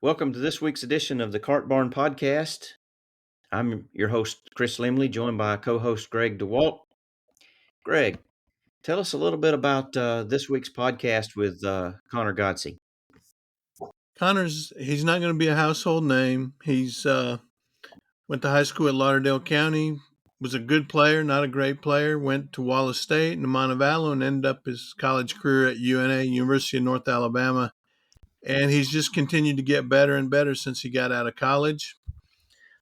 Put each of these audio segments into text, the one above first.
Welcome to this week's edition of the Cart Barn Podcast. I'm your host, Chris Limley, joined by co-host Greg DeWalt. Greg, tell us a little bit about this week's podcast with Conner Godsey. He's not going to be a household name. He's went to high school at Lauderdale County, was a good player, not a great player, went to Wallace State and Montevallo and ended up his college career at UNA, University of North Alabama. And he's just continued to get better and better since he got out of college. I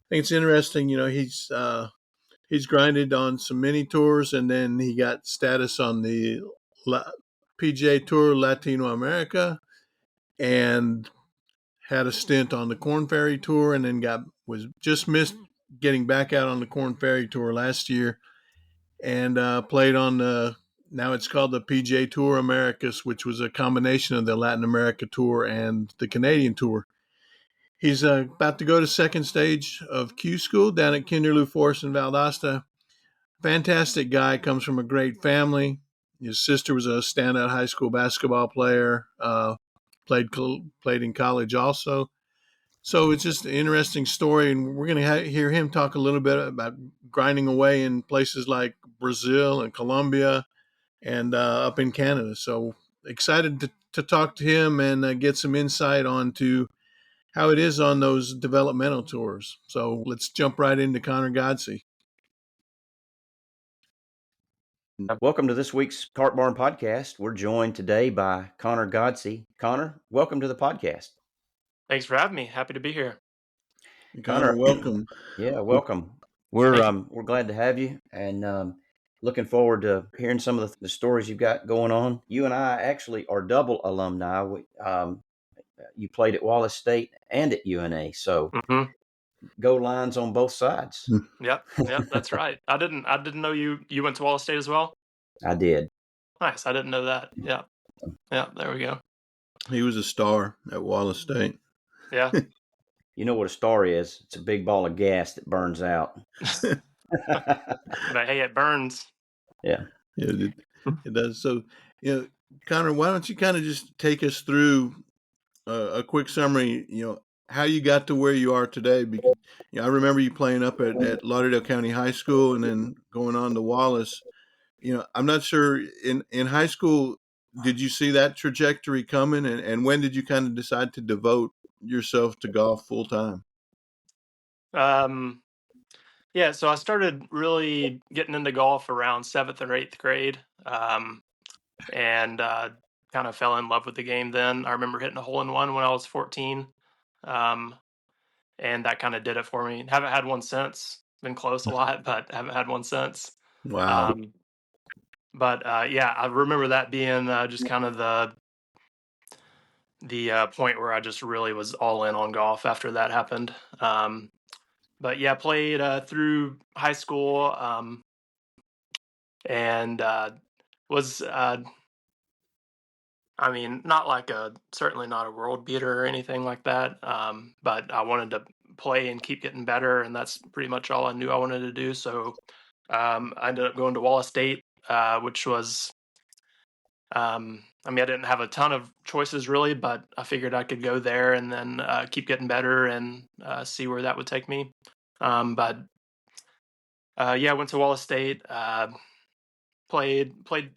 think it's interesting, he's grinded on some mini tours and then he got status on the PGA Tour Latino America and had a stint on the Corn Ferry Tour and then was just missed getting back out on the Corn Ferry Tour last year and played on now it's called the PGA Tour Americas, which was a combination of the Latin America Tour and the Canadian Tour. He's about to go to second stage of Q School down at Kinderloo Forest in Valdosta. Fantastic guy, comes from a great family. His sister was a standout high school basketball player, played in college also. So it's just an interesting story, and we're going to hear him talk a little bit about grinding away in places like Brazil and Colombia and up in Canada. So excited to talk to him and get some insight onto how it is on those developmental tours. So let's jump right into Conner Godsey. Welcome to this week's Cart Barn Podcast. We're joined today by Conner Godsey. Conner, welcome to the podcast. Thanks for having me. Happy to be here. Conner, welcome. Yeah, welcome. We're glad to have you, and looking forward to hearing some of the stories you've got going on. You and I actually are double alumni. You played at Wallace State and at UNA, so go Lions on both sides. Yep, that's right. I didn't know you went to Wallace State as well. I did. Nice. I didn't know that. Yeah. There we go. He was a star at Wallace State. Yeah. You know what a star is? It's a big ball of gas that burns out. But hey, it burns. Yeah. It does. So, Conner, why don't you kind of just take us through a quick summary, how you got to where you are today? Because I remember you playing up at Lauderdale County High School and then going on to Wallace. I'm not sure in high school, did you see that trajectory coming? And when did you kind of decide to devote yourself to golf full time? Yeah, so I started really getting into golf around 7th or 8th grade, and kind of fell in love with the game then. I remember hitting a hole-in-one when I was 14, and that kind of did it for me. Haven't had one since. Been close a lot, but haven't had one since. Wow. But yeah, I remember that being just kind of the point where I just really was all in on golf after that happened. But yeah, played through high school, and was certainly not a world beater or anything like that. But I wanted to play and keep getting better, and that's pretty much all I knew I wanted to do. So I ended up going to Wallace State, which was, I didn't have a ton of choices really, but I figured I could go there and then keep getting better and see where that would take me. But yeah, I went to Wallace State, played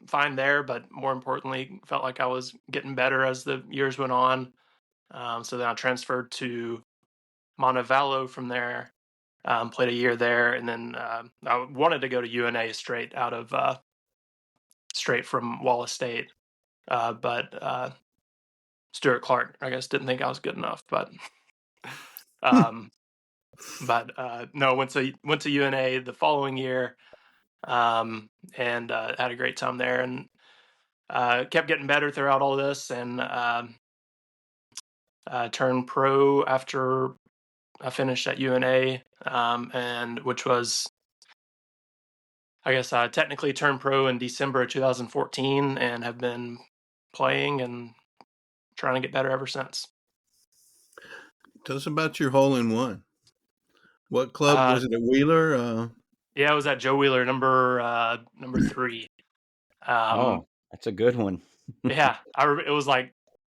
fine there, but more importantly, felt like I was getting better as the years went on. So then I transferred to Montevallo from there, played a year there, and then I wanted to go to UNA straight from Wallace State. But Stuart Clark, I guess, didn't think I was good enough. But no, went to UNA the following year, and had a great time there, and kept getting better throughout all this, and turned pro after I finished at UNA, and which was, I guess, I technically turned pro in December of 2014 and have been playing and trying to get better ever since. Tell us about your hole-in-one. What club was it? A Wheeler? Yeah, it was at Joe Wheeler, number 3. Oh, that's a good one. Yeah, it was like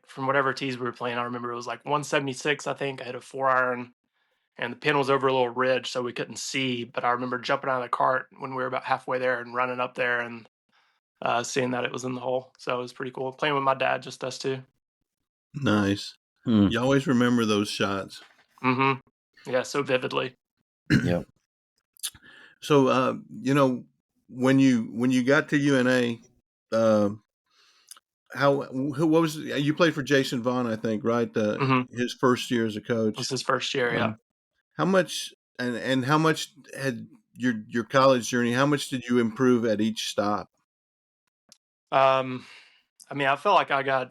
from whatever tees we were playing. I remember it was like 176, I think. I hit a 4-iron, and the pin was over a little ridge, so we couldn't see. But I remember jumping out of the cart when we were about halfway there and running up there and seeing that it was in the hole. So it was pretty cool. Playing with my dad, just us two. Nice. Hmm. You always remember those shots. Mm-hmm. Yeah, so vividly. Yep. So, when you got to UNA, what was you played for Jason Vaughn, I think, right? Mm-hmm. His first year as a It coach. was his first year, yeah. How much and how much had your college journey? How much did you improve at each stop? I mean, I felt like I got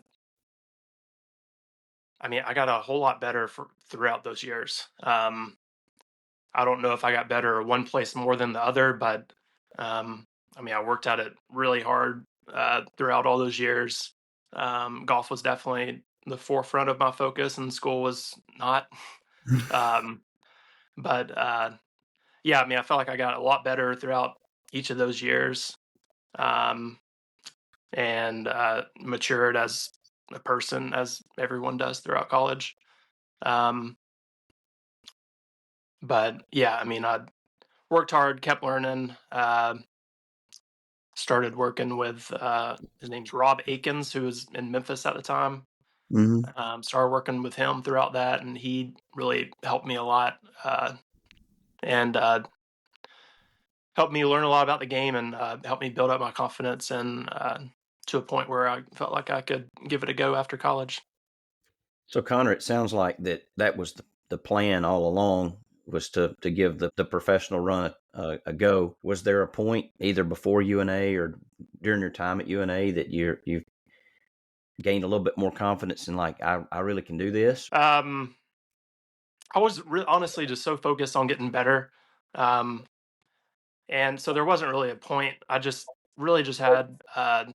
a whole lot better throughout those years. I don't know if I got better one place more than the other, but I mean, I worked at it really hard throughout all those years. Golf was definitely the forefront of my focus, and school was not. Um, but yeah, I mean, I felt like I got a lot better throughout each of those years, um, and matured as a person, as everyone does throughout college. Um, but yeah, I mean, I worked hard, kept learning. Started working with his name's Rob Akins, who was in Memphis at the time. Mm-hmm. Started working with him throughout that, and he really helped me a lot, and helped me learn a lot about the game, and helped me build up my confidence, and to a point where I felt like I could give it a go after college. So Connor, it sounds like that was the plan all along, was to give the professional run a go. Was there a point either before UNA or during your time at UNA that you gained a little bit more confidence in, like, I really can do this? I was honestly just so focused on getting better. Um, And so there wasn't really a point. I just really just had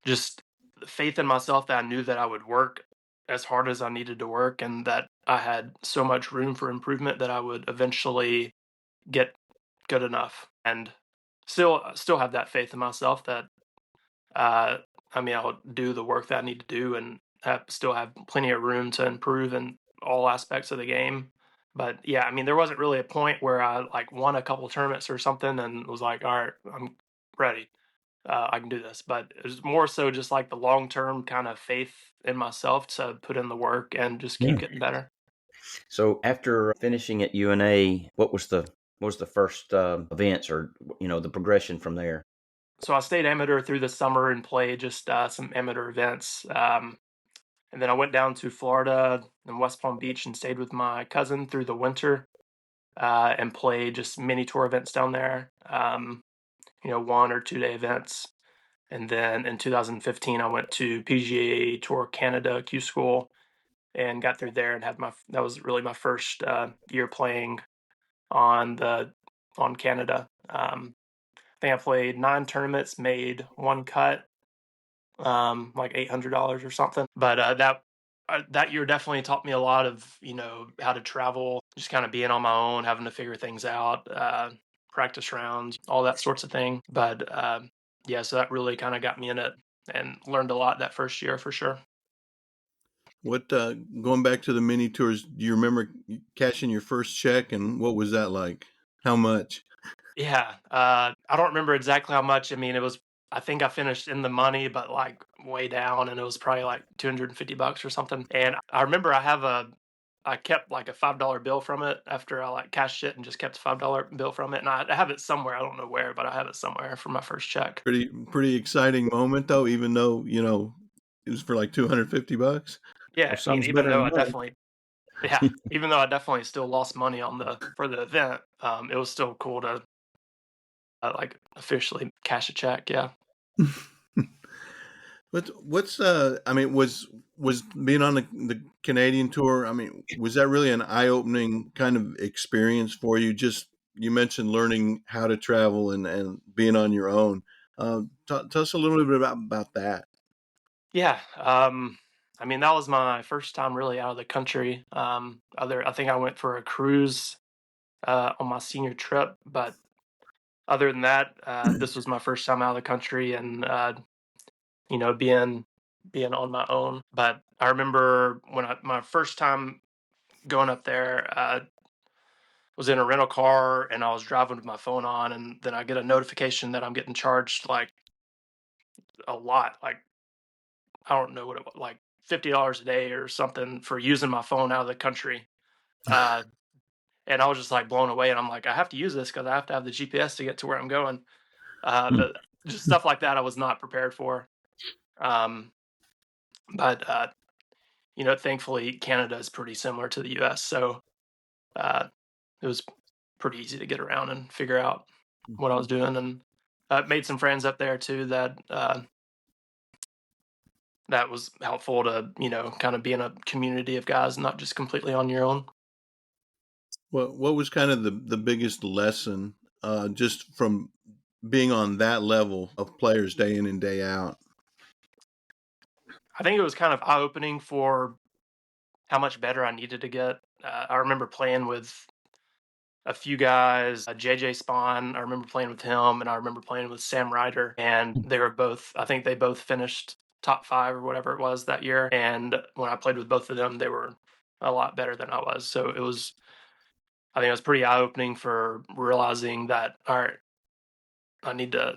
just faith in myself that I knew that I would work as hard as I needed to work, and that I had so much room for improvement that I would eventually get good enough. And still have that faith in myself that uh, I mean, I'll do the work that I need to do, and still have plenty of room to improve in all aspects of the game. But yeah, I mean, there wasn't really a point where I like won a couple tournaments or something and was like, all right, I'm ready. I can do this. But it was more so just like the long term kind of faith in myself to put in the work and just keep Yeah. getting better. So after finishing at UNA, what was the first events, or the progression from there? So I stayed amateur through the summer and played just some amateur events. And then I went down to Florida and West Palm Beach and stayed with my cousin through the winter, and played just mini tour events down there, 1 or 2 day events. And then in 2015, I went to PGA Tour Canada Q School and got through there and that was really my first year playing on Canada. I think I played 9 tournaments, made one cut, like $800 or something. But that year definitely taught me a lot of how to travel, just kind of being on my own, having to figure things out, practice rounds, all that sorts of thing. But yeah, so that really kind of got me in it and learned a lot that first year for sure. What going back to the mini tours? Do you remember cashing your first check, and what was that like? How much? Yeah, I don't remember exactly how much. I mean, I think I finished in the money, but like way down, and it was probably like $250 or something. And I remember I kept like a $5 bill from it after I like cashed it and just kept a $5 bill from it. And I have it somewhere. I don't know where, but I have it somewhere from my first check. Pretty exciting moment though, even though it was for like $250. Well, Yeah, I mean, sounds better than money. even though I definitely still lost money for the event, it was still cool to like officially cash a check. Yeah. What's I mean, was being on the Canadian tour, I mean, was that really an eye-opening kind of experience for you? Just you mentioned learning how to travel and being on your own. Tell us a little bit about that. Yeah. I mean, that was my first time really out of the country. I think I went for a cruise on my senior trip, but other than that, this was my first time out of the country, and being being on my own. But I remember when my first time going up there, was in a rental car and I was driving with my phone on, and then I get a notification that I'm getting charged like a lot, like I don't know what it was, like $50 a day or something for using my phone out of the country. Uh, and I was just like blown away, and I'm like, I have to use this because I have to have the GPS to get to where I'm going. Hmm. But just stuff like that, I was not prepared for. Um, but thankfully, Canada is pretty similar to the U.S., so uh, it was pretty easy to get around and figure out what I was doing, and made some friends up there too that was helpful to kind of be in a community of guys, not just completely on your own. What was kind of the biggest lesson just from being on that level of players day in and day out? I think it was kind of eye opening for how much better I needed to get. I remember playing with a few guys, JJ Spawn. I remember playing with him, and I remember playing with Sam Ryder, and they were both. I think they both finished top 5 or whatever it was that year. And when I played with both of them, they were a lot better than I was. So it was. I think it was pretty eye opening for realizing that all right, I need to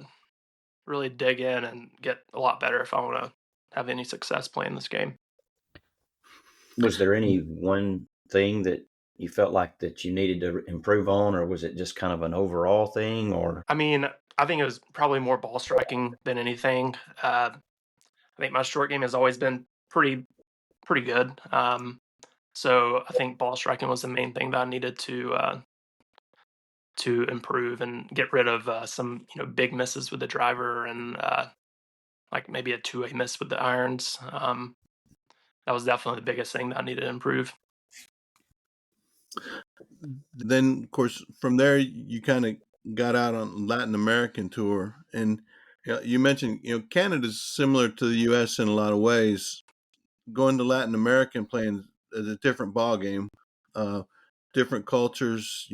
really dig in and get a lot better if I want to have any success playing this game. Was there any one thing that you felt like that you needed to improve on, or was it just kind of an overall thing? Or I mean, I think it was probably more ball striking than anything. I think my short game has always been pretty good. So I think ball striking was the main thing that I needed to improve and get rid of some big misses with the driver and like maybe a two-way miss with the irons. That was definitely the biggest thing that I needed to improve. Then, of course, from there you kind of got out on Latin American tour, and you mentioned Canada's similar to the U.S. in a lot of ways. Going to Latin America and playing is a different ball game, different cultures,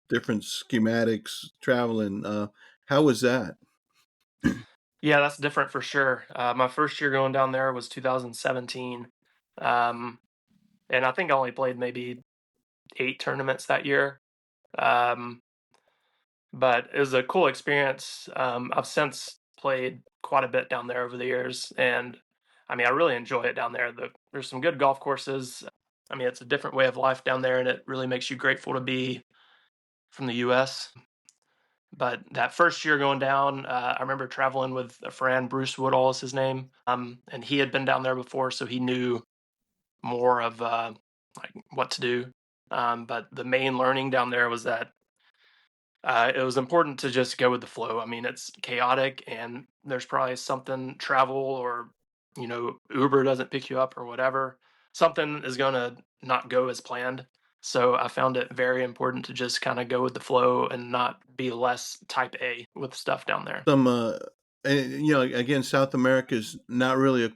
different schematics, traveling. How was that? Yeah, that's different for sure. My first year going down there was 2017, um, and I think I only played maybe 8 tournaments that year. Um, but it was a cool experience. I've since played quite a bit down there over the years, and I mean, I really enjoy it down there. There's some good golf courses. I mean, it's a different way of life down there, and it really makes you grateful to be from the U.S. But that first year going down, I remember traveling with a friend, Bruce Woodall is his name, and he had been down there before, so he knew more of like what to do. But the main learning down there was that it was important to just go with the flow. I mean, it's chaotic, and there's probably something travel or Uber doesn't pick you up or whatever. Something is going to not go as planned. So I found it very important to just kind of go with the flow and not be less type A with stuff down there. Some, and, again, South America is not really a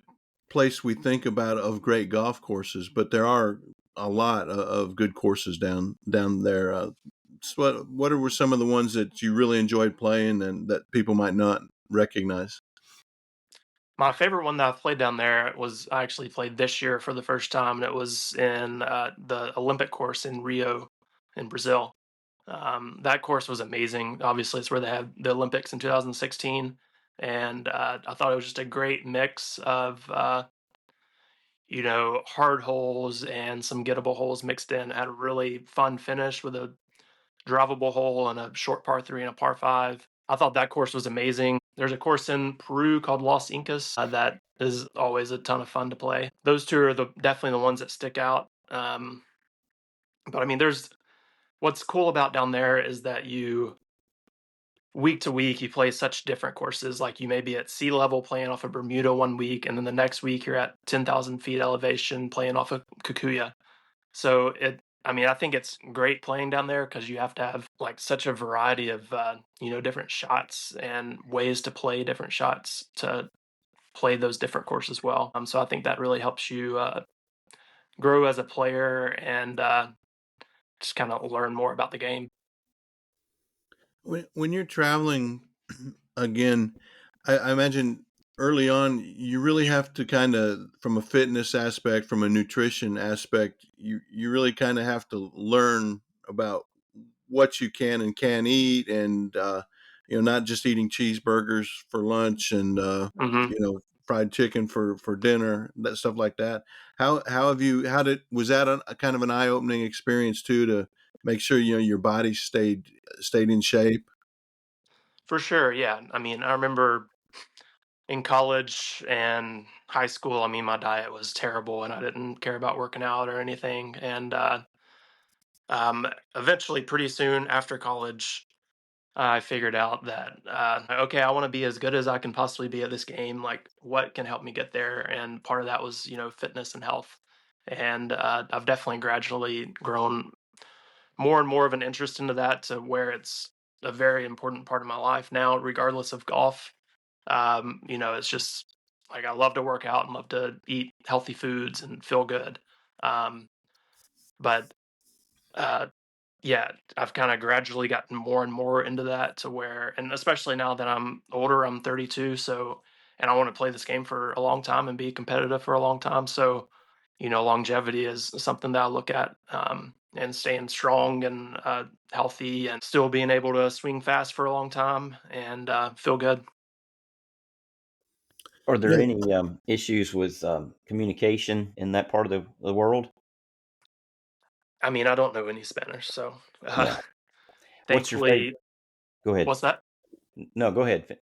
place we think about of great golf courses, but there are a lot of good courses down there. So what were some of the ones that you really enjoyed playing and that people might not recognize? My favorite one that I've played down there was I actually played this year for the first time, and it was in the Olympic course in Rio, in Brazil. That course was amazing. Obviously, it's where they had the Olympics in 2016, and I thought it was just a great mix of hard holes and some gettable holes mixed in. It had a really fun finish with a drivable hole and a short par three and a par five. I thought that course was amazing. There's a course in Peru called Los Incas that is always a ton of fun to play. Those two are definitely the ones that stick out. But I mean, there's what's cool about down there is that you week to week you play such different courses. Like you may be at sea level playing off of Bermuda one week, and then the next week you're at 10,000 feet elevation playing off of Kikuya. So I mean, I think it's great playing down there because you have to have like such a variety of different shots and ways to play different shots to play those different courses well. So I think that really helps you grow as a player and just kind of learn more about the game. When you're traveling, again, I imagine early on, you really have to kind of, from a fitness aspect, from a nutrition aspect, you really kind of have to learn about what you can and can't eat, and not just eating cheeseburgers for lunch and Hmm. fried chicken for dinner, that stuff like that. How have you? How did was that a kind of an eye opening experience too, to make sure your body stayed in shape? For sure, yeah. I mean, I remember in college and high school, I mean, my diet was terrible and I didn't care about working out or anything. And eventually, pretty soon after college, I figured out that, okay, I want to be as good as I can possibly be at this game. Like, what can help me get there? And part of that was, fitness and health. And I've definitely gradually grown more and more of an interest into that to where it's a very important part of my life now, regardless of golf. It's just like I love to work out and love to eat healthy foods and feel good. Um, but uh, yeah, I've kind of gradually gotten more and more into that to where, and especially now that I'm older, I'm 32, so, and I want to play this game for a long time and be competitive for a long time. So, longevity is something that I look at, and staying strong and healthy and still being able to swing fast for a long time and feel good. Are there Yeah, any issues with communication in that part of the world? I mean, I don't know any Spanish, so Yeah. What's your favorite? thankfully, Go ahead. what's that? No, go ahead.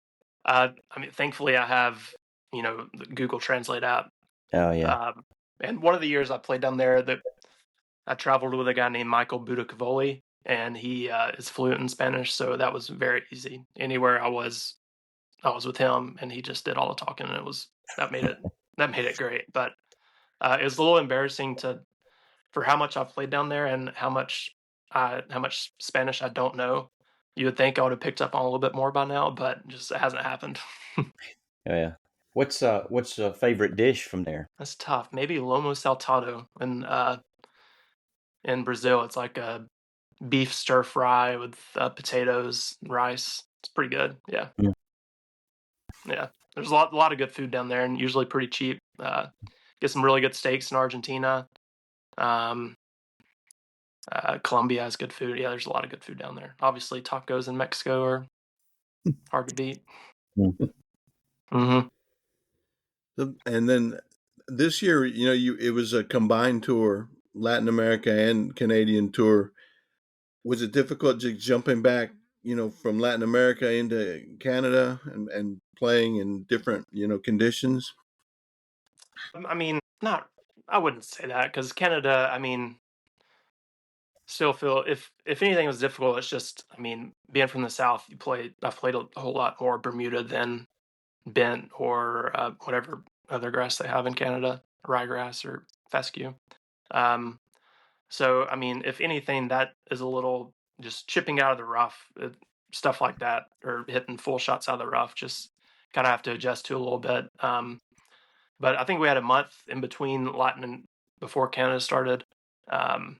I mean, thankfully, I have the Google Translate app. Oh yeah. Um, and one of the years I played down there, that I traveled with a guy named Michael Budicavoli, and he is fluent in Spanish, so that was very easy. Anywhere I was with him, and he just did all the talking, and that made it that made it great. But it was a little embarrassing to for how much I've played down there and how much Spanish I don't know. You would think I would have picked up on a little bit more by now, but just it hasn't happened. Oh yeah. What's a favorite dish from there? That's tough. Maybe lomo saltado in Brazil. It's like a beef stir fry with potatoes, rice. It's pretty good. Yeah, Mm. yeah. There's a lot of good food down there, and usually pretty cheap. Get some really good steaks in Argentina. Um, Colombia has good food. Yeah, there's a lot of good food down there. Obviously, tacos in Mexico are hard to beat. Mm. Hmm. And then this year, it was a combined tour, Latin America and Canadian tour. Was it difficult just jumping back, from Latin America into Canada and playing in different, conditions? I mean, not. I wouldn't say that because Canada. I mean, still feel if anything was difficult, it's just. I mean, being from the South, I've played a whole lot more Bermuda than bent or whatever other grass they have in Canada, ryegrass or fescue. Um, so, I mean, if anything, that is a little just chipping out of the rough, stuff like that, or hitting full shots out of the rough. Just kind of have to adjust to a little bit. But I think we had a month in between Latin and before Canada started. Um,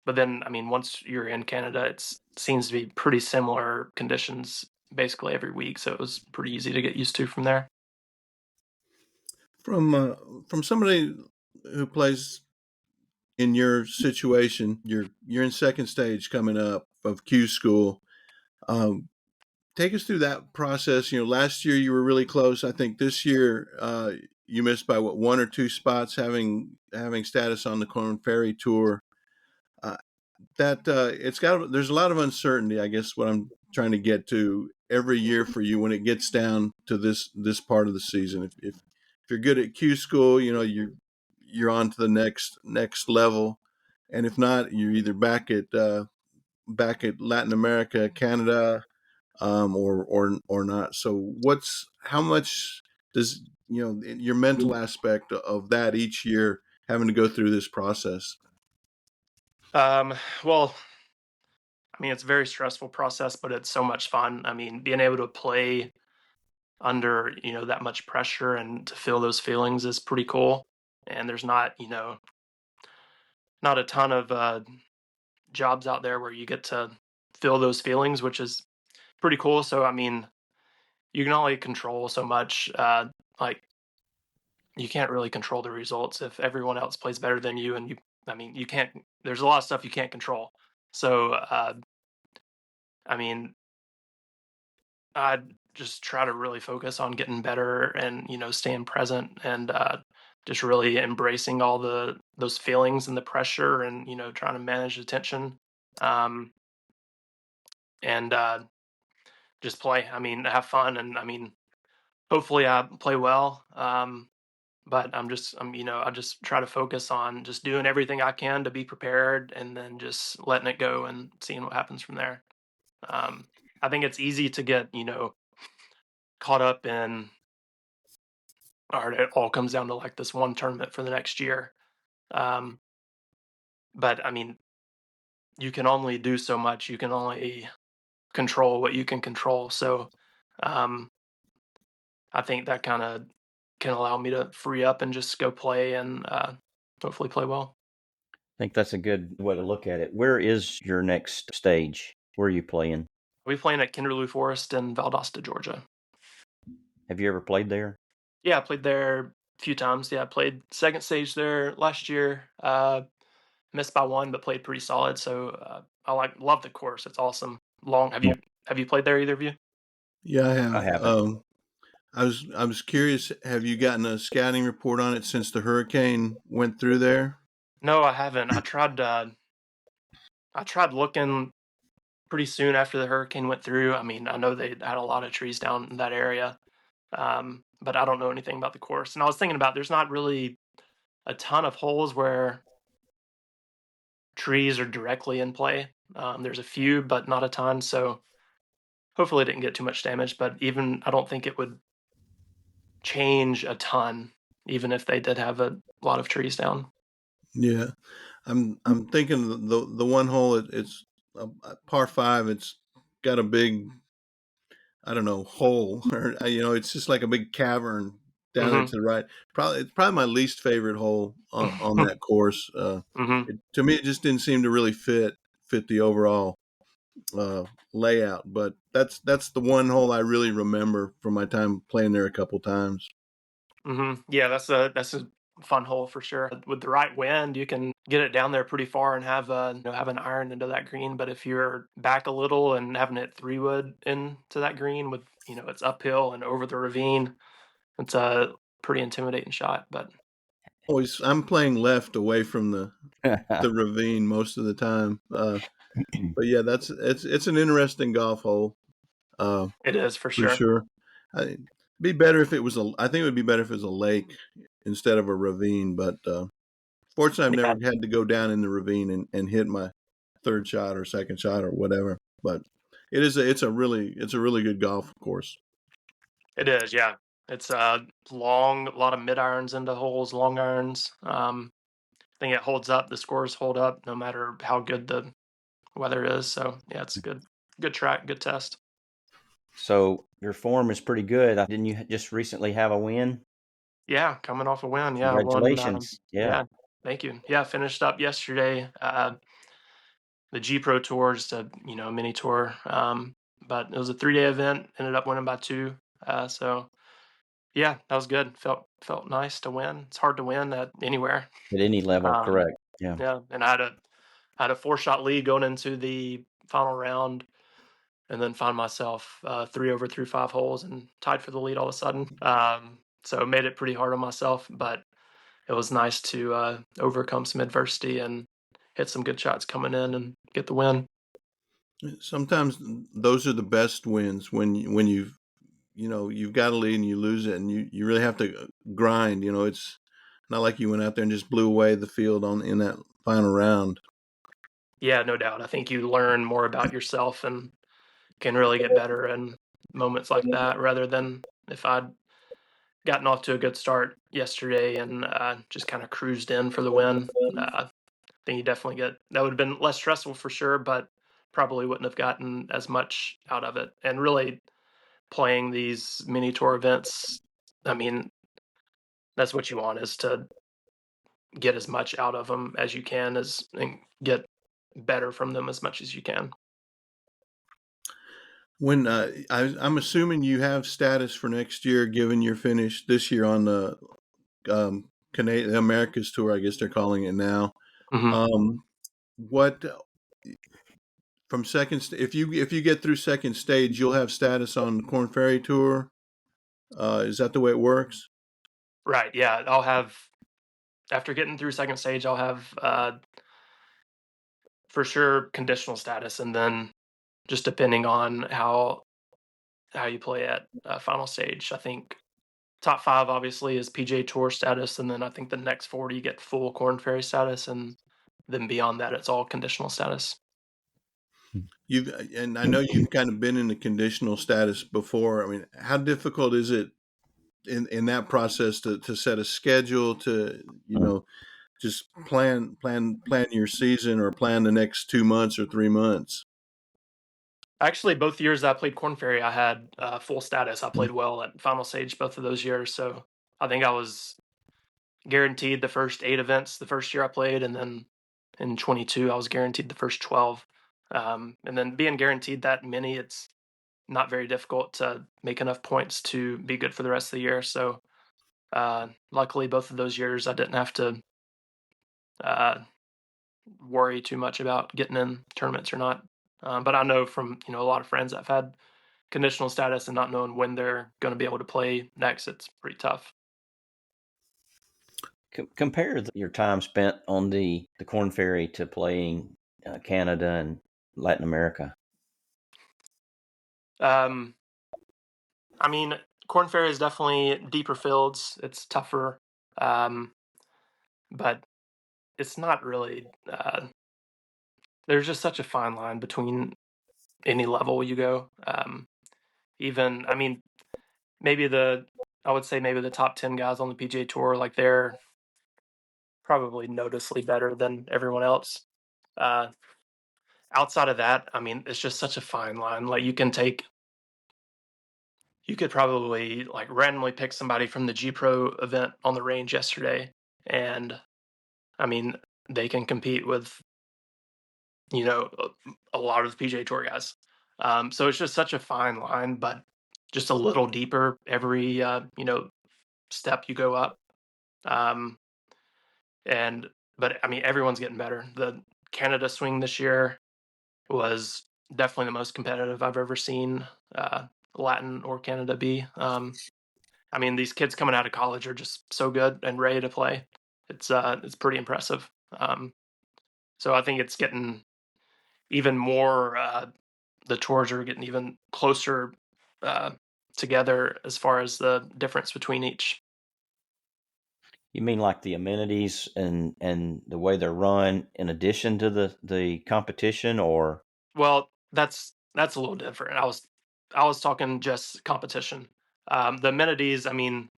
but then, I mean, once you're in Canada, it seems to be pretty similar conditions basically every week. So it was pretty easy to get used to from there. From from somebody who plays in your situation, you're in second stage coming up of Q school. Um, Take us through that process. Last year you were really close. I think this year you missed by what, one or two spots, having status on the Corn Ferry Tour. Uh, that it's got there's a lot of uncertainty. I guess what I'm trying to get to every year for you when it gets down to this part of the season. If you're good at Q school, you're on to the next level, and if not, you're either back at Latin America, Canada, or not. So how much does your mental aspect of that each year, having to go through this process? Um, well, I mean, it's a very stressful process, but it's so much fun. I mean, being able to play under, that much pressure and to feel those feelings is pretty cool. And there's not, not a ton of jobs out there where you get to feel those feelings, which is pretty cool. So, I mean, you can only control so much. Like you can't really control the results if everyone else plays better than you, and I mean, you can't. There's a lot of stuff you can't control. So, I mean, I just try to really focus on getting better and staying present and just really embracing all those feelings and the pressure and trying to manage the tension um, and just play. I mean, have fun and I mean, hopefully I play well. But I just try to focus on just doing everything I can to be prepared and then just letting it go and seeing what happens from there. Um, I think it's easy to get caught up in all right, it all comes down to like this one tournament for the next year. Um, but I mean, you can only do so much. You can only control what you can control. So um, I think that kind of can allow me to free up and just go play and hopefully play well. I think that's a good way to look at it. Where is your next stage? Where are you playing? We playing at Kinderloo Forest in Valdosta, Georgia. Have you ever played there? Yeah, I played there a few times. Yeah, I played second stage there last year. Missed by one, but played pretty solid. So I love the course. It's awesome. Long. Have you played there, either of you? Yeah, I I have. haven't. I was curious. Have you gotten a scouting report on it since the hurricane went through there? No, I haven't. I tried looking pretty soon after the hurricane went through. I mean, I know they had a lot of trees down in that area, but I don't know anything about the course. And I was thinking about there's not really a ton of holes where trees are directly in play. There's a few, but not a ton. So hopefully it didn't get too much damage. But even I don't think it would change a ton, even if they did have a lot of trees down. Yeah, I'm thinking the one hole. It's a par five. It's got a big, I don't know, hole, or it's just like a big cavern down there Hmm. to the right. It's probably my least favorite hole on that course. Hmm. To me, it just didn't seem to really fit the overall uh, layout. But that's the one hole I really remember from my time playing there a couple times. Hmm. Yeah, that's a fun hole for sure. With the right wind, you can get it down there pretty far and have an iron into that green. But if you're back a little and having it 3-wood into that green with it's uphill and over the ravine, it's a pretty intimidating shot. But Always, I'm playing left away from the ravine most of the time. But yeah, it's an interesting golf hole, uh, it is for for sure. sure. Be better if it was a. I think it would be better if it was a lake instead of a ravine. But fortunately, I've Yeah, never had to go down in the ravine and hit my third shot or second shot or whatever. But it's a really good golf course. it is. Yeah, it's long, a lot of mid irons into holes, long irons. I think it holds up. The scores hold up no matter how good the weather is. So yeah, it's a good track, good test. So your form is pretty good. Didn't you just recently have a win? Yeah, coming off a win. Yeah, I won. Congratulations. Yeah. Yeah, thank you. Yeah, finished up yesterday. The G Pro Tour, just a mini tour. But it was a 3-day event. Ended up winning by two. So yeah, that was good. Felt nice to win. It's hard to win at anywhere. At any level, Um, correct. Yeah. yeah, and I had a 4-shot lead going into the final round, and then found myself 3 over through 5 holes and tied for the lead all of a sudden. So it made it pretty hard on myself, but it was nice to overcome some adversity and hit some good shots coming in and get the win. Sometimes those are the best wins when you've got a lead and you lose it and you really have to grind. It's not like you went out there and just blew away the field on in that final round. Yeah, no doubt. I think you learn more about yourself and can really get better in moments like that rather than if I'd gotten off to a good start yesterday and just kind of cruised in for the win. I think you definitely get that would have been less stressful for sure, but probably wouldn't have gotten as much out of it. And really playing these mini tour events, I mean, that's what you want is to get as much out of them as you can as and get better from them as much as you can. When I'm assuming you have status for next year, given you're finished this year on the Canadian Americas tour, I guess they're calling it now. Hmm. What from if you get through second stage, you'll have status on the Corn Ferry Tour. Is that the way it works? Right. Yeah. I'll have, after getting through second stage, I'll have for sure conditional status, and then just depending on how you play at final stage. I think top five obviously is PGA Tour status, and then I think the next 40 get full Corn Ferry status, and then beyond that, it's all conditional status. You've and I know you've kind of been in the conditional status before. I mean, how difficult is it in that process to set a schedule to just plan your season or plan the next 2 months or 3 months? Actually, both years I played Corn Ferry, I had full status. I played well at final stage both of those years, so I think I was guaranteed the first 8 events the first year I played, and then in 22 I was guaranteed the first 12. And then being guaranteed that many, it's not very difficult to make enough points to be good for the rest of the year. So luckily, both of those years I didn't have to uh, worry too much about getting in tournaments or not. But I know from a lot of friends that've had conditional status and not knowing when they're going to be able to play next, it's pretty tough. Compare your time spent on the Corn Ferry to playing Canada and Latin America. Um, I mean, Corn Ferry is definitely deeper fields. It's tougher, um, but it's not really. There's just such a fine line between any level you go. Even, I mean, maybe I would say maybe the top 10 guys on the PGA Tour, like they're probably noticeably better than everyone else. Uh, Outside of that, I mean, it's just such a fine line. Like you could probably like randomly pick somebody from the G Pro event on the range yesterday, and I mean, they can compete with a lot of the PGA Tour guys. So it's just such a fine line, but just a little deeper every step you go up. Um, and but I mean, everyone's getting better. The Canada swing this year was definitely the most competitive I've ever seen Latin or Canada be. I mean, these kids coming out of college are just so good and ready to play. It's pretty impressive. So I think it's getting even more. The tours are getting even closer uh, together as far as the difference between each. You mean like the amenities and the way they're run in addition to the competition, or Well, that's a little different. I was talking just competition. The amenities, I mean,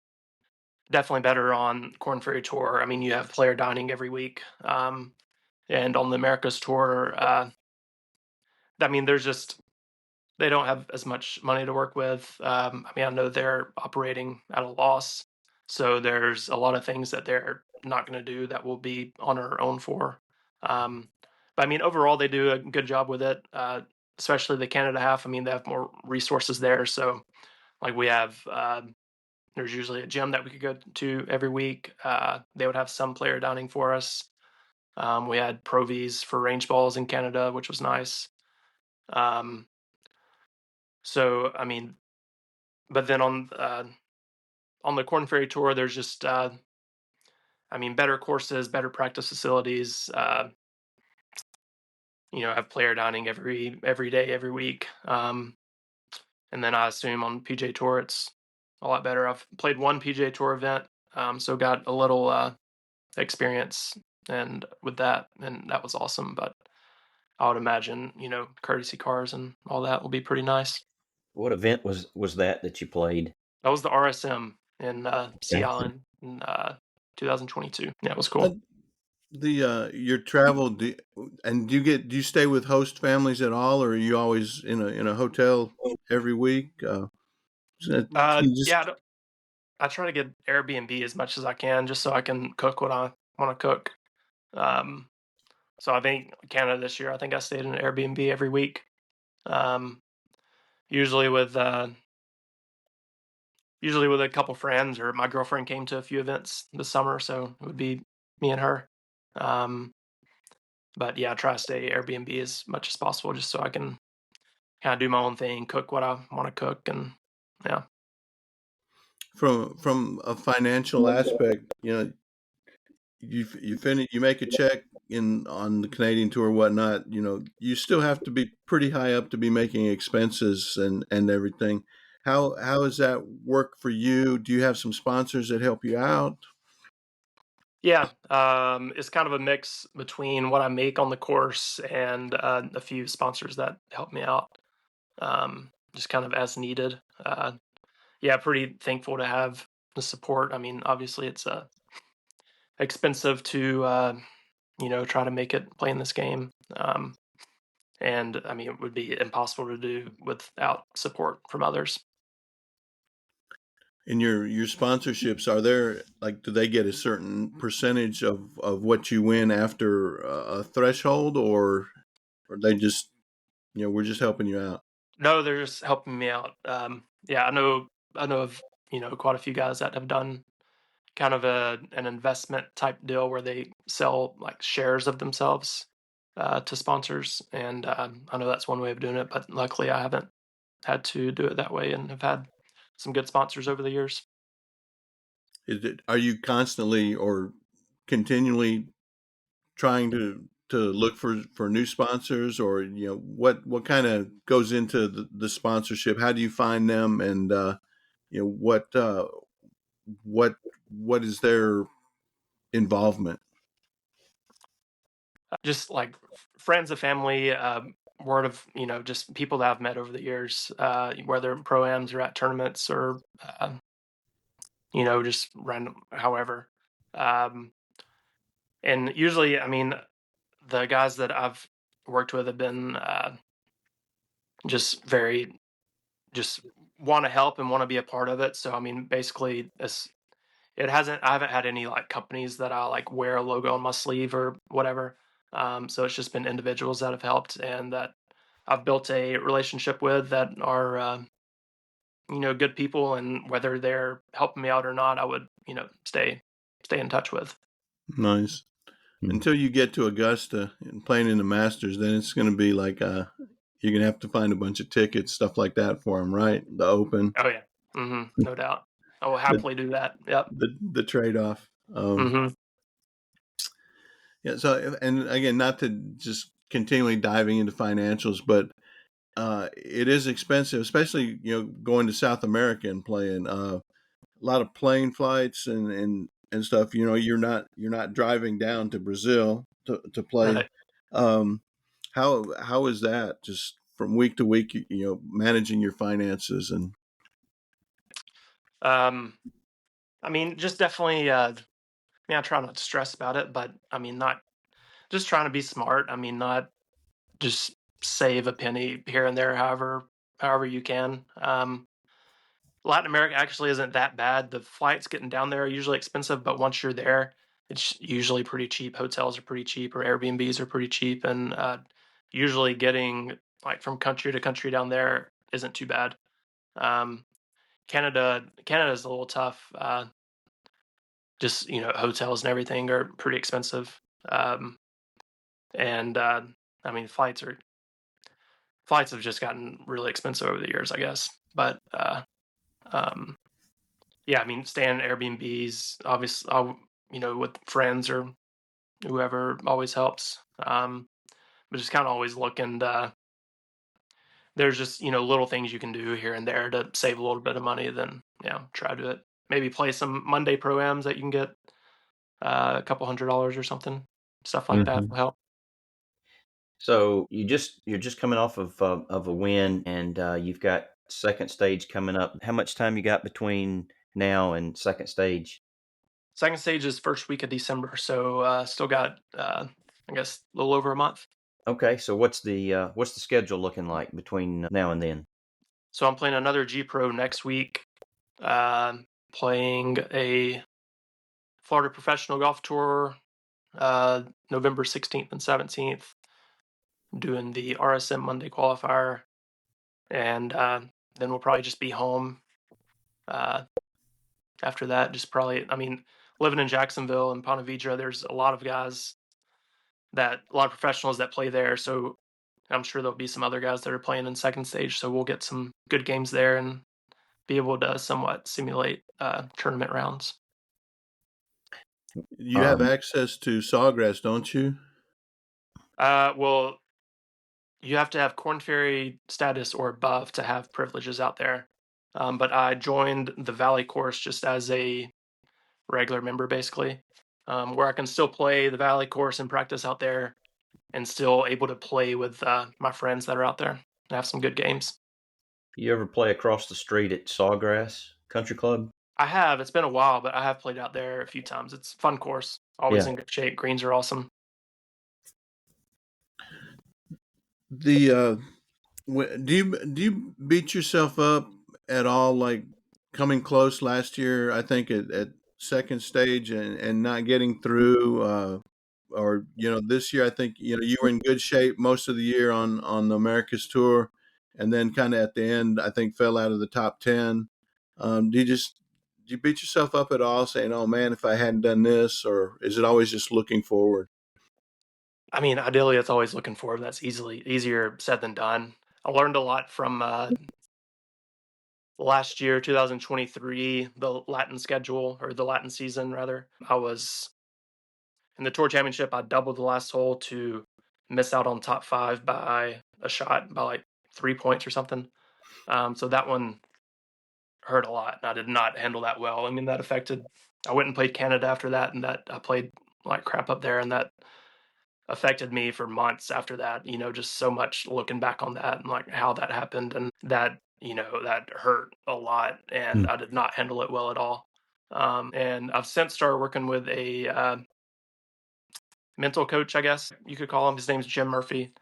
definitely better on Corn Ferry Tour. I mean, you have player dining every week, and on the Americas Tour, I mean, there's just they don't have as much money to work with. I mean, I know they're operating at a loss, so there's a lot of things that they're not going to do that we'll be on our own for. Um, but I mean, overall, they do a good job with it, especially the Canada half. I mean, they have more resources there, so like we have. There's usually a gym that we could go to every week. They would have some player dining for us. We had Pro Vs for range balls in Canada, which was nice. Um, so I mean, but then on the Corn Ferry Tour, there's just I mean, better courses, better practice facilities. Have player dining every day, every week. And then I assume on PJ Tour, it's a lot better. I've played one PJ Tour event, so got a little experience and with that, and that was awesome. But I would imagine, courtesy cars and all that will be pretty nice. what event was that you played? That was the RSM in Sea Okay. Island in 2022. Yeah, it was Uh, cool. the your travel and do you stay with host families at all, or are you always in a hotel every week? Can you Yeah, just I try to get Airbnb as much as I can just so I can cook what I want to cook. Um, so I think Canada this year, I think I stayed in an Airbnb every week. Um, usually with usually with a couple friends, or my girlfriend came to a few events this summer, so it would be me and her. Um, but yeah, I try to stay Airbnb as much as possible, just so I can kind of do my own thing, cook what I want to cook, and yeah. From a financial aspect, you finish, you make a check in on the Canadian tour, whatnot. You still have to be pretty high up to be making expenses and everything. How does that work for you? Do you have some sponsors that help you out? Yeah, it's kind of a mix between what I make on the course and a few sponsors that help me out, just kind of as needed. Yeah, pretty thankful to have the support. I mean, obviously, it's expensive to try to make it playing this game, and I mean, it would be impossible to do without support from others. In your sponsorships, are there, like, do they get a certain percentage of what you win after a threshold, or they just, we're just helping you out? No, they're just helping me out. Yeah, I know of quite a few guys that have done kind of an investment type deal where they sell like shares of themselves to sponsors, and I know that's one way of doing it. But luckily, I haven't had to do it that way, and have had some good sponsors over the years. Are you constantly or continually trying to look for new sponsors, or what kind of goes into the sponsorship? How do you find them, and you know what uh, what what is their involvement? Just like friends and family, word of just people that I've met over the years, whether in pro-ams or at tournaments, or just random, however. Um, and usually, I mean, the guys that I've worked with have been just very just want to help and want to be a part of it. So I mean, basically, I haven't had any like companies that I like wear a logo on my sleeve or whatever. So it's just been individuals that have helped and that I've built a relationship with, that are good people, and whether they're helping me out or not, I would stay in touch with. Nice. Mhm. Until you get to Augusta and playing in the Masters, then it's going to be like you're going to have to find a bunch of tickets, stuff like that for them, right? The Open, Oh yeah, no doubt. I will the happily do that. Yep. the trade off. Hmm. Yeah. So, and again, not to just continually diving into financials, but it is expensive, especially going to South America and playing. A lot of plane flights and stuff. You're not driving down to Brazil to play. Right. Um, how is that, just from week to week? Managing your finances and Um, I mean, just definitely. I try not to stress about it, but I mean, not just trying to be smart. I mean, not just save a penny here and there, however you can. Latin America actually isn't that bad. The flights getting down there are usually expensive, but once you're there, it's usually pretty cheap. Hotels are pretty cheap, or Airbnbs are pretty cheap, and usually getting like from country to country down there isn't too bad. Um, Canada is a little tough. Just hotels and everything are pretty expensive, and I mean flights have just gotten really expensive over the years, I guess. But um, yeah, I mean, staying in Airbnbs, obviously, with friends or whoever always helps. But just kind of always looking. There's just little things you can do here and there to save a little bit of money. Then try to it. Maybe play some Monday pro-ams that you can get a couple $100 or something. Stuff like that Mhm. will help. So you're just coming off of a win, and you've got second stage coming up. How much time you got between now and second stage? Second stage is first week of December, so still got I guess a little over a month. Okay, so what's the schedule looking like between now and then? So I'm playing another G Pro next week. Um Playing a Florida Professional Golf Tour November 16th and 17th. Doing the RSM Monday qualifier, and then we'll probably just be home after that. Just probably, I mean, living in Jacksonville and Ponte Vedra, there's a lot of professionals that play there. So I'm sure there'll be some other guys that are playing in second stage. So we'll get some good games there and be able to somewhat simulate tournament rounds. You have access to Sawgrass, don't you? Well, you have to have Corn Ferry status or above to have privileges out there. But I joined the Valley course just as a regular member, basically, where I can still play the Valley course and practice out there and still able to play with my friends that are out there and have some good games. You ever play across the street at Sawgrass Country Club? I have. It's been a while, but I have played out there a few times. It's a fun course. Always Yeah. in good shape. Greens are awesome. The do you beat yourself up at all, like coming close last year? I think at second stage and not getting through, or this year I think you were in good shape most of the year on the America's Tour, and then kind of at the end I think fell out of the top 10. Do you beat yourself up at all, saying, "Oh man, if I hadn't done this," or is it always just looking forward? I mean, ideally, it's always looking forward. That's easier said than done. I learned a lot from last year, 2023, the Latin schedule or the Latin season rather. I was in the Tour Championship. I doubled the last hole to miss out on top five by a shot, by like 3 points or something. So that one hurt a lot. I did not handle that well. I mean, that affected. I went and played Canada after that, and that I played like crap up there, and that affected me for months after that. Just so much looking back on that and like how that happened, and that that hurt a lot, and Hmm. I did not handle it well at all. And I've since started working with a mental coach, I guess you could call him. His name's Jim Murphy.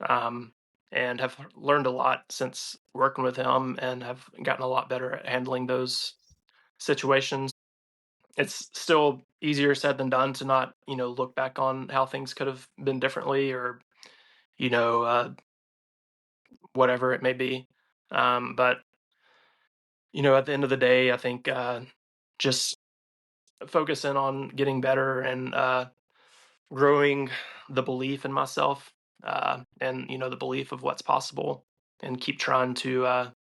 Um, and have learned a lot since working with him and have gotten a lot better at handling those situations. It's still easier said than done to not, look back on how things could have been differently or, you know, uh, whatever it may be. But, at the end of the day, I think just focusing on getting better and growing the belief in myself and, the belief of what's possible and keep trying to,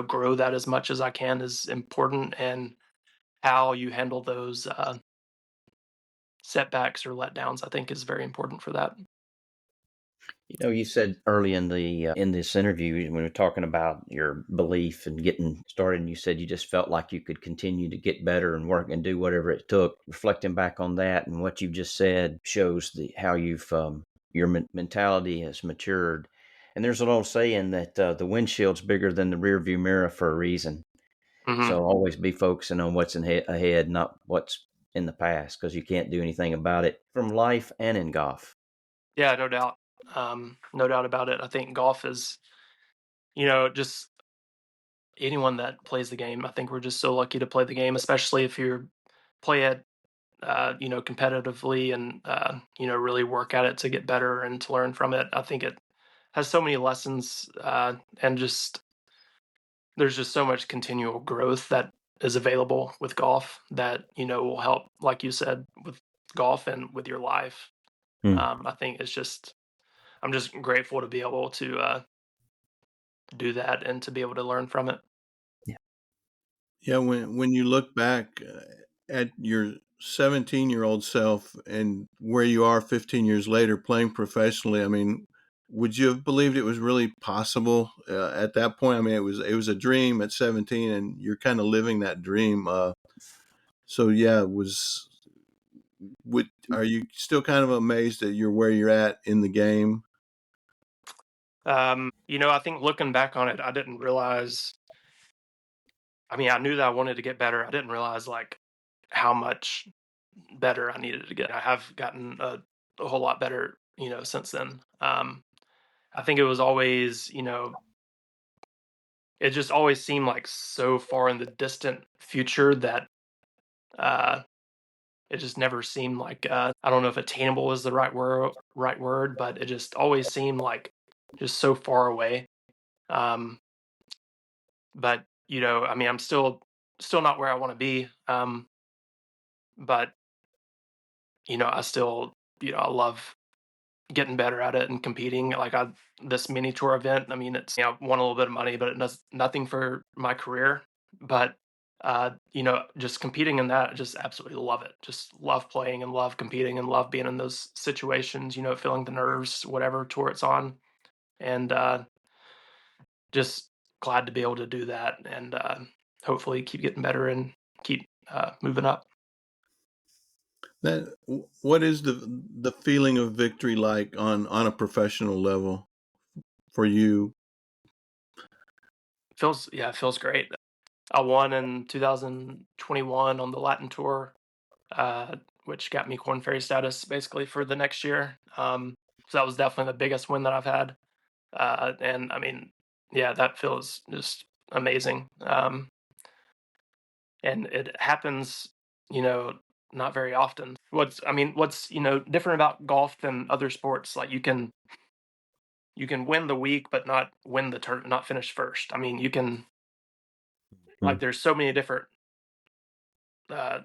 grow that as much as I can is important. And how you handle those setbacks or letdowns, I think, is very important for that. You said early in this interview when we were talking about your belief and getting started, and you said you just felt like you could continue to get better and work and do whatever it took. Reflecting back on that and what you've just said shows how you've your mentality has matured. And there's an old saying that the windshield's bigger than the rear view mirror for a reason. Hmm. So always be focusing on what's ahead, not what's in the past, because you can't do anything about it from life and in golf. Yeah, no doubt. No doubt about it. I think golf is, just anyone that plays the game. I think we're just so lucky to play the game, especially if you play it, competitively and, really work at it to get better and to learn from it. I think it has so many lessons and just there's just so much continual growth that is available with golf that, will help, like you said, with golf and with your life. Hmm. I think I'm just grateful to be able to do that and to be able to learn from it. Yeah. Yeah, when you look back at your 17-year-old self and where you are 15 years later playing professionally, I mean, would you have believed it was really possible at that point? I mean, it was a dream at 17, and you're kind of living that dream. So yeah, are you still kind of amazed that you're where you're at in the game? I think looking back on it, I didn't realize. I mean, I knew that I wanted to get better. I didn't realize like how much better I needed to get. I have gotten a whole lot better, since then. I think it was always, it just always seemed like so far in the distant future that uh, it just never seemed like I don't know if attainable is the right word, but it just always seemed like just so far away. Um, but I mean, I'm still not where I want to be. But I still, I love getting better at it and competing. Like this mini tour event, I mean, it's I won a little bit of money, but it does nothing for my career. But just competing in that, I just absolutely love it. Just love playing and love competing and love being in those situations. Feeling the nerves, whatever tour it's on, and just glad to be able to do that and hopefully keep getting better and keep moving up. What is the feeling of victory like on a professional level for you? It feels great. I won in 2021 on the Latin tour, uh, which got me Corn Ferry status basically for the next year. So that was definitely the biggest win that I've had. And I mean, yeah, that feels just amazing. And it happens, you know, not very often. What's different about golf than other sports? Like you can win the week, but not win the turn, not finish first. I mean, you can Hmm. like there's so many different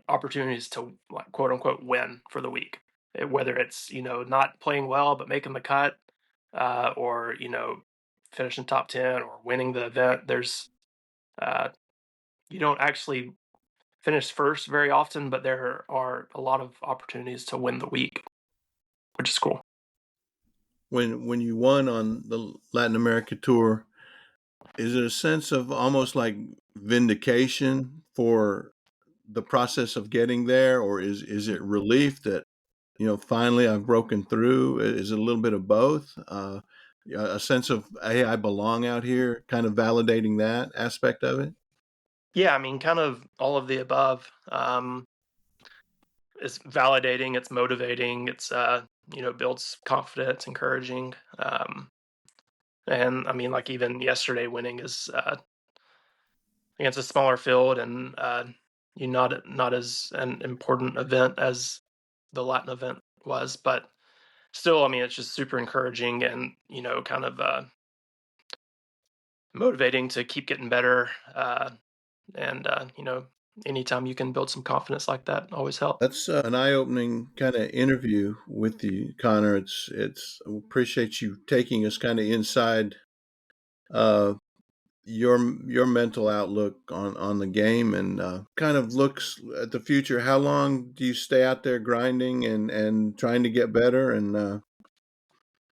opportunities to like quote unquote win for the week. Whether it's not playing well but making the cut, or finishing top 10 or winning the event. Uh, you don't actually finish first very often, but there are a lot of opportunities to win the week, which is cool. When you won on the Latin America tour, is it a sense of almost like vindication for the process of getting there, or is it relief that finally I've broken through? Is it a little bit of both? A sense of, hey, I belong out here, kind of validating that aspect of it. Yeah, I mean, kind of all of the above. It's validating, it's motivating, it's builds confidence, encouraging. And I mean, like even yesterday, winning is against a smaller field and not as an important event as the Latin event was, but still, I mean, it's just super encouraging and kind of motivating to keep getting better. And anytime you can build some confidence like that, always helps. That's an eye-opening kind of interview with you, Connor. It's I appreciate you taking us kind of inside uh, your mental outlook on the game, and kind of looks at the future. How long do you stay out there grinding and trying to get better, and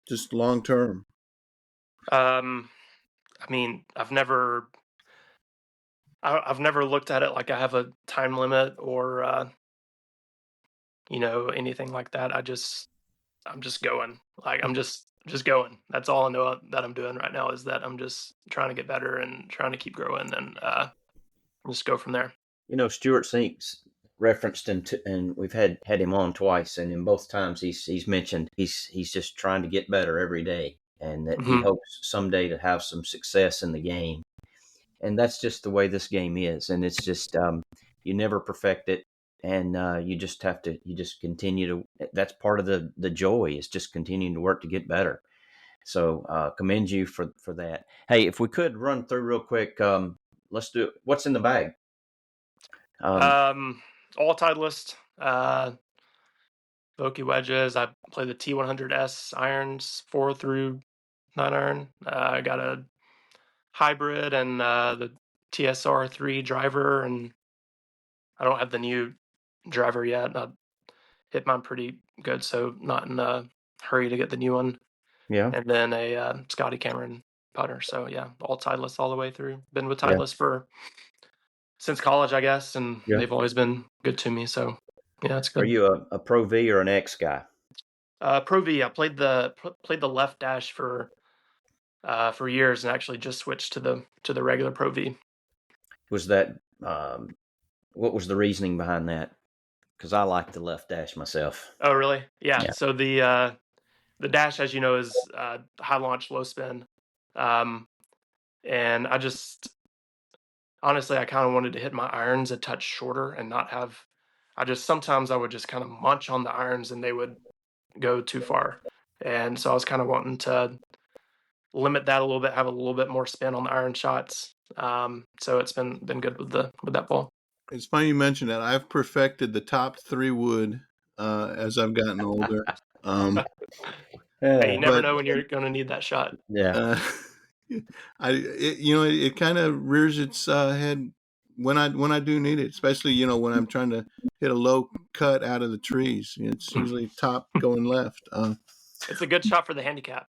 just long term? Um, I mean, I've never looked at it like I have a time limit or anything like that. I'm just going. Like I'm just going. That's all I know that I'm doing right now is that I'm just trying to get better and trying to keep growing and just go from there. Stuart Sink's referenced him to, and we've had him on twice, and in both times he's mentioned he's just trying to get better every day, and that he Hmm. hopes someday to have some success in the game. And that's just the way this game is, and it's just you never perfect it, and you just continue to. That's part of the joy is just continuing to work to get better. So commend you for that. Hey, if we could run through real quick, let's do it. What's in the bag? Um, Um, all Titleist, Vokey wedges. I play the T100S irons, 4 through 9 iron. I got a hybrid and the TSR3 driver, and I don't have the new driver yet. I hit mine pretty good, so not in a hurry to get the new one. yeah, And then a Scotty Cameron putter. So yeah, all Titleist all the way through. Been with yeah, Titleist for since college, I guess, and yeah. they've always been good to me. So yeah, it's Are good. you a Pro V or an X guy? Pro V, I played the left dash for years, and actually just switched to the regular Pro V. Was that what was the reasoning behind that? Because I like the left dash myself. Oh, really? Yeah. Yeah, So the dash, as you know, is high launch, low spin, um, and I just honestly, I kind of wanted to hit my irons a touch shorter and not have. I just sometimes I would just kind of munch on the irons and they would go too far, and so I was kind of wanting to limit that a little bit, have a little bit more spin on the iron shots. So it's been good with that ball. It's funny you mentioned that. I've perfected the top 3 wood as I've gotten older. Hey, you never But know when you're going to need that shot. Yeah. It kind of rears its head when I do need it, especially when I'm trying to hit a low cut out of the trees. It's usually top going left. It's a good shot for the handicap.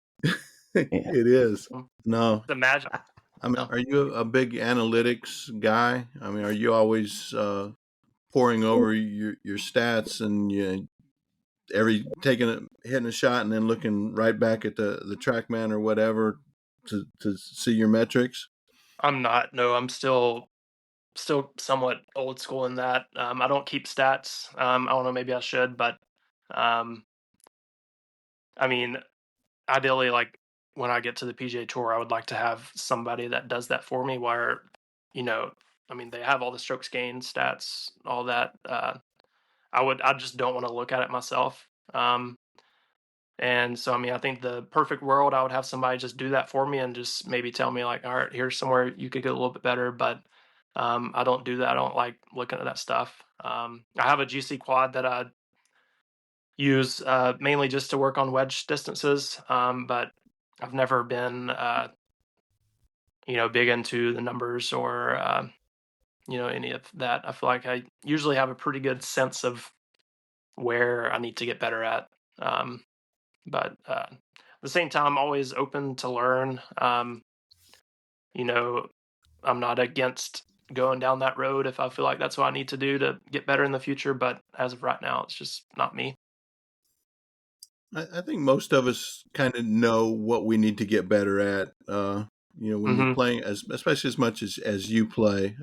It is. No, The magic. I mean, are you a big analytics guy? I mean, are you always poring over your stats and hitting a shot and then looking right back at the TrackMan or whatever to see your metrics? I'm not. No, I'm still somewhat old school in that. I don't keep stats. I don't know, maybe I should, but um, I mean, ideally, like when I get to the PGA Tour, I would like to have somebody that does that for me. Where, you know, I mean, they have all the strokes gained stats, all that. I just don't want to look at it myself. And so, I mean, I think the perfect world, I would have somebody just do that for me and just maybe tell me like, all right, here's somewhere you could get a little bit better. But I don't do that. I don't like looking at that stuff. I have a GC quad that I use mainly just to work on wedge distances, but I've never been, big into the numbers or any of that. I feel like I usually have a pretty good sense of where I need to get better at. But at the same time, always open to learn. You know, I'm not against going down that road if I feel like that's what I need to do to get better in the future. But as of right now, it's just not me. I think most of us kind of know what we need to get better at. When you're Hmm. playing, especially as much as you play,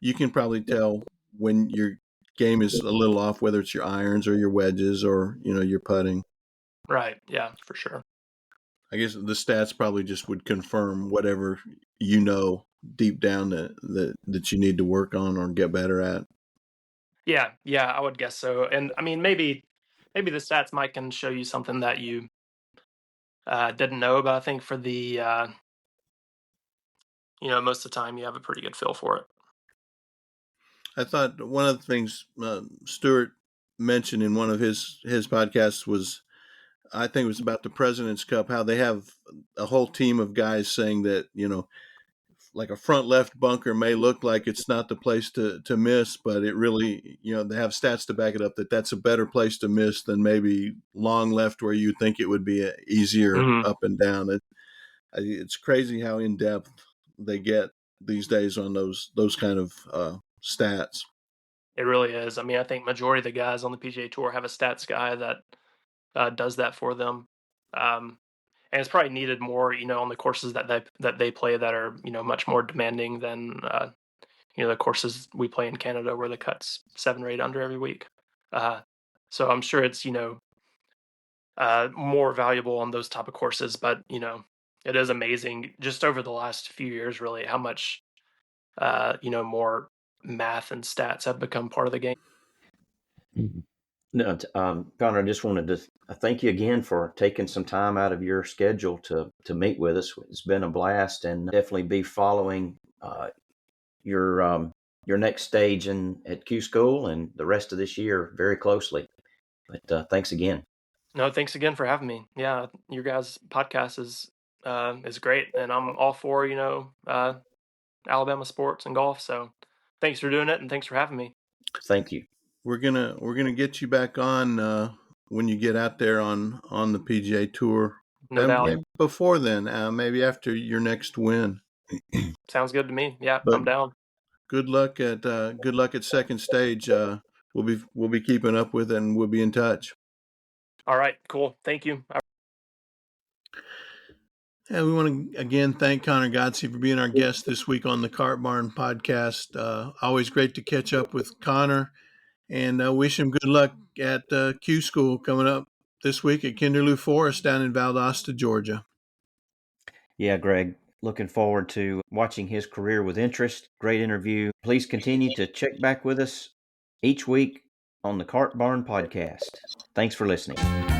you can probably tell when your game is a little off, whether it's your irons or your wedges or your putting. Right. Yeah, for sure. I guess the stats probably just would confirm whatever deep down that you need to work on or get better at. Yeah, I would guess so. And I mean, maybe the stats might can show you something that you didn't know, but I think for the most of the time you have a pretty good feel for it. I thought one of the things Stewart mentioned in one of his podcasts was, I think it was about the President's Cup, how they have a whole team of guys saying that, like a front left bunker may look like it's not the place to miss, but it really, they have stats to back it up that that's a better place to miss than maybe long left where you think it would be easier Hmm. up and down. It's crazy how in depth they get these days on those kind of stats. It really is. I mean, I think majority of the guys on the PGA Tour have a stats guy that does that for them. And it's probably needed more, on the courses that they play that are, much more demanding than the courses we play in Canada where the cuts 7 or 8 under every week. So I'm sure it's more valuable on those type of courses, but it is amazing just over the last few years, really, how much more math and stats have become part of the game. Mhm. No, Connor, I just wanted to thank you again for taking some time out of your schedule to meet with us. It's been a blast, and definitely be following your next stage at Q School and the rest of this year very closely. But thanks again. No, thanks again for having me. Yeah, your guys' podcast is great, and I'm all for Alabama sports and golf. So thanks for doing it, and thanks for having me. Thank you. We're gonna get you back on when you get out there on the PGA Tour. No doubt. Maybe before then, maybe after your next win. Sounds good to me. Yeah, But I'm down. good luck at second stage. We'll be keeping up with it, and we'll be in touch. All right, cool. Thank you. And we want to again thank Conner Godsey for being our guest this week on the Cart Barn podcast. Always great to catch up with Conner, and wish him good luck at Q School coming up this week at Kinderloo Forest down in Valdosta, Georgia. Yeah, Greg, looking forward to watching his career with interest. Great interview. Please continue to check back with us each week on the Cart Barn podcast. Thanks for listening.